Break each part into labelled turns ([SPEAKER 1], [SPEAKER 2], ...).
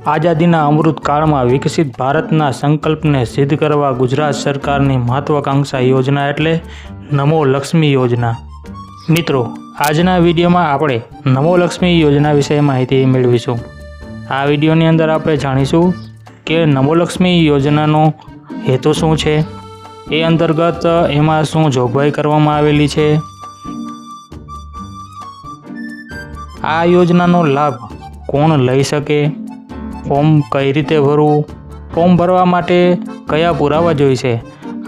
[SPEAKER 1] આઝાદીના અમૃતકાળમાં વિકસિત ભારતના સંકલ્પને સિદ્ધ કરવા ગુજરાત સરકારની મહત્વાકાંક્ષા યોજના એટલે નમો લક્ષ્મી યોજના। મિત્રો, આજના વિડીયોમાં આપણે નમો લક્ષ્મી યોજના વિશે માહિતી મેળવીશું। આ વિડીયોની અંદર આપણે જાણીશું કે નમો લક્ષ્મી યોજનાનો હેતુ શું છે, એ અંતર્ગત એમાં શું જોગવાઈ કરવામાં આવેલી છે, આ યોજનાનો લાભ કોણ લઈ શકે, ફોર્મ કઈ રીતે ભરવું, ફોર્મ ભરવા માટે કયા પુરાવા જોઈશે,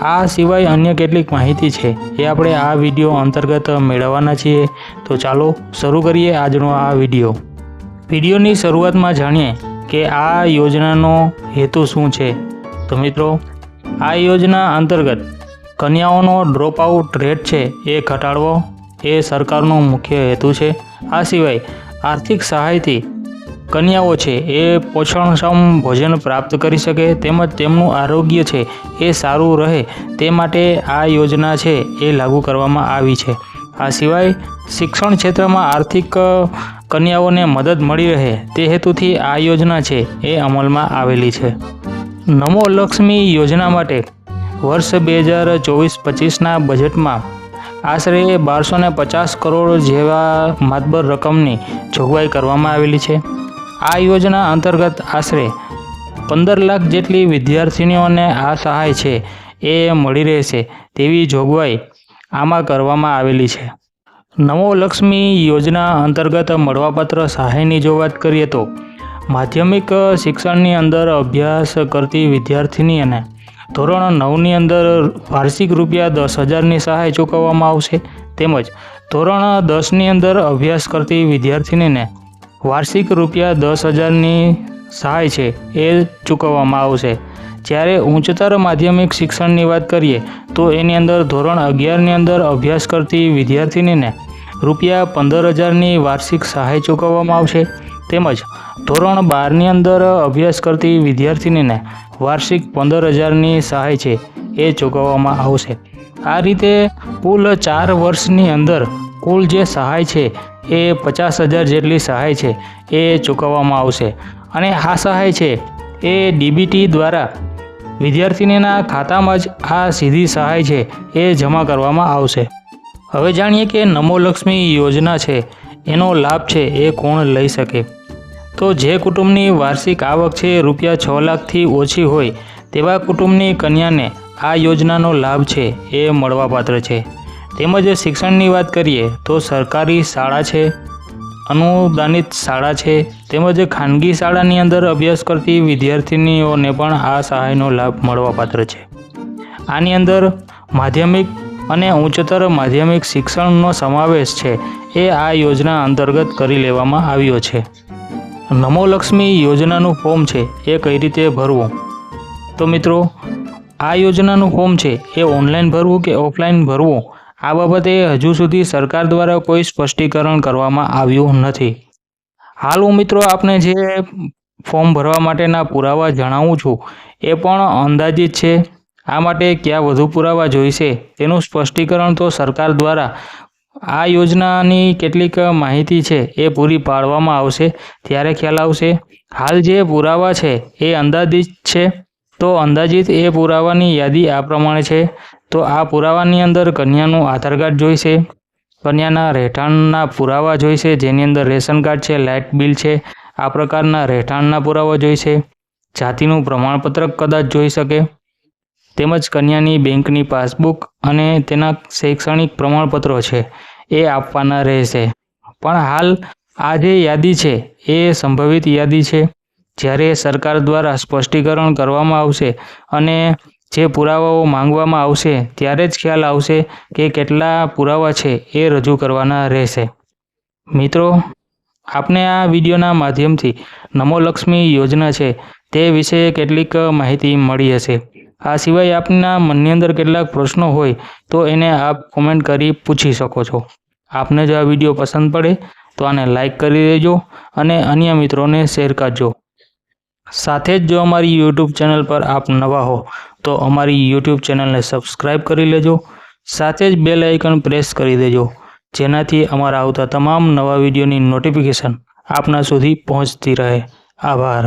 [SPEAKER 1] આ સિવાય અન્ય કેટલીક માહિતી છે એ આપણે આ વિડીયો અંતર્ગત મેળવવાના છીએ। તો ચાલો શરૂ કરીએ આજનો આ વિડીયો। વિડીયોની શરૂઆતમાં જાણીએ કે આ યોજનાનો હેતુ શું છે। તો મિત્રો, આ યોજના અંતર્ગત કન્યાઓનો ડ્રોપ આઉટ રેટ છે એ ઘટાડવો એ સરકારનો મુખ્ય હેતુ છે। આ સિવાય આર્થિક સહાયથી કન્યાઓ છે એ પોષણક્ષમ ભોજન પ્રાપ્ત કરી શકે તેમજ તેમનું આરોગ્ય છે એ સારું રહે તે માટે આ યોજના છે એ લાગુ કરવામાં આવી છે। આ સિવાય શિક્ષણ ક્ષેત્રમાં આર્થિક કન્યાઓને મદદ મળી રહે તે હેતુથી આ યોજના છે એ અમલમાં આવેલી છે। નમો લક્ષ્મી યોજના માટે વર્ષ 2024-25ના બજેટમાં આશરે 1250 કરોડ જેવા માતબર રકમની જોગવાઈ કરવામાં આવેલી છે। આ યોજના અંતર્ગત આશરે 15 લાખ જેટલી વિદ્યાર્થીનીઓને આ સહાય છે એ મળી રહેશે તેવી જોગવાઈ આમાં કરવામાં આવેલી છે। નમો લક્ષ્મી યોજના અંતર્ગત મળવાપાત્ર સહાયની જો વાત કરીએ તો માધ્યમિક શિક્ષણની અંદર અભ્યાસ કરતી વિદ્યાર્થીનીઓને ધોરણ 9ની અંદર વાર્ષિક રૂપિયા 10,000ની સહાય ચૂકવવામાં આવશે, તેમજ ધોરણ 10ની અંદર અભ્યાસ કરતી વિદ્યાર્થીનીને વાર્ષિક રૂપિયા 10,000ની સહાય છે એ ચૂકવવામાં આવશે। જ્યારે ઉચ્ચતર માધ્યમિક શિક્ષણની વાત કરીએ તો એની અંદર ધોરણ 11ની અંદર અભ્યાસ કરતી વિદ્યાર્થીનીને રૂપિયા 15,000ની વાર્ષિક સહાય ચૂકવવામાં આવશે, તેમજ ધોરણ 12ની અંદર અભ્યાસ કરતી વિદ્યાર્થીનીને વાર્ષિક 15,000ની સહાય છે એ ચૂકવવામાં આવશે। આ રીતે કુલ 4 વર્ષની અંદર કુલ જે સહાય છે એ 50,000 જેટલી સહાય છે એ ચૂકવવામાં આવશે અને આ સહાય છે એ ડીબીટી દ્વારા વિદ્યાર્થીનીના ખાતામાં જ આ સીધી સહાય છે એ જમા કરવામાં આવશે। હવે જાણીએ કે નમો લક્ષ્મી યોજના છે એનો લાભ છે એ કોણ લઈ શકે। તો જે કુટુંબની વાર્ષિક આવક છે રૂપિયા 6 લાખથી ઓછી હોય તેવા કુટુંબની કન્યાને આ યોજનાનો લાભ છે એ મળવાપાત્ર છે। તેમજ શિક્ષણની વાત કરીએ તો સરકારી શાળા છે, અનુદાનિત શાળા છે, તેમજ ખાનગી શાળાની અંદર અભ્યાસ કરતી વિદ્યાર્થીનીઓને પણ આ સહાયનો લાભ મળવાપાત્ર છે। આની અંદર માધ્યમિક અને ઉચ્ચતર માધ્યમિક શિક્ષણનો સમાવેશ છે એ આ યોજના અંતર્ગત કરી લેવામાં આવ્યો છે। નમો લક્ષ્મી યોજનાનું ફોર્મ છે એ કઈ રીતે ભરવું? તો મિત્રો, આ યોજનાનું ફોર્મ છે એ ઓનલાઈન ભરવું કે ઓફલાઈન ભરવું આ બાબતે હજુ સુધી સરકાર દ્વારા કોઈ સ્પષ્ટીકરણ કરવામાં આવ્યું નથી। હાલ હું મિત્રો આપને જે ફોર્મ ભરવા માટેના પુરાવા જણાવું છું એ પણ અંદાજિત છે। આ માટે કયા વધુ પુરાવા જોઈશે તેનું સ્પષ્ટીકરણ તો સરકાર દ્વારા આ યોજનાની કેટલીક માહિતી છે એ પૂરી પાડવામાં આવશે ત્યારે ખ્યાલ આવશે। હાલ જે પુરાવા છે એ અંદાજિત છે, તો અંદાજિત એ પુરાવાની યાદી આ પ્રમાણે છે। તો આ પુરાવાની અંદર કન્યાનું આધાર કાર્ડ જોઈશે, કન્યાના રહેઠાણના પુરાવા જોઈશે જેની અંદર રેશન કાર્ડ છે, લાઇટ બિલ છે, આ પ્રકારના રહેઠાણના પુરાવા જોઈશે, જાતિનું પ્રમાણપત્ર કદાચ જોઈ શકે, તેમજ કન્યાની બેંકની પાસબુક અને તેના શૈક્ષણિક પ્રમાણપત્રો છે એ આપવાના રહેશે। પણ હાલ આ જે યાદી છે એ સંભવિત યાદી છે। જ્યારે સરકાર દ્વારા સ્પષ્ટીકરણ કરવામાં આવશે અને જે પુરાવાઓ માંગવામાં આવશે ત્યારે જ ખ્યાલ આવશે કે કેટલા પુરાવા છે એ રજૂ કરવાના રહેશે। મિત્રો, આપને આ વિડીયોના માધ્યમથી નમો લક્ષ્મી યોજના છે તે વિશે કેટલીક માહિતી મળી હશે। આ સિવાય આપના મનની અંદર કેટલાક પ્રશ્નો હોય તો એને આપ કોમેન્ટ કરી પૂછી શકો છો। આપને જો આ વિડીયો પસંદ પડે તો આને લાઈક કરી દેજો અને અન્ય મિત્રોને શેર કરજો। સાથે જ જો અમારી યુટ્યુબ ચેનલ પર આપ નવા હો તો અમારી યુટ્યુબ ચેનલને સબસ્ક્રાઈબ કરી લેજો, સાથે જ બેલ આઇકન પ્રેસ કરી દેજો જેનાથી અમારા આવતા તમામ નવા વિડીયોની નોટિફિકેશન આપના સુધી પહોંચતી રહે। આભાર।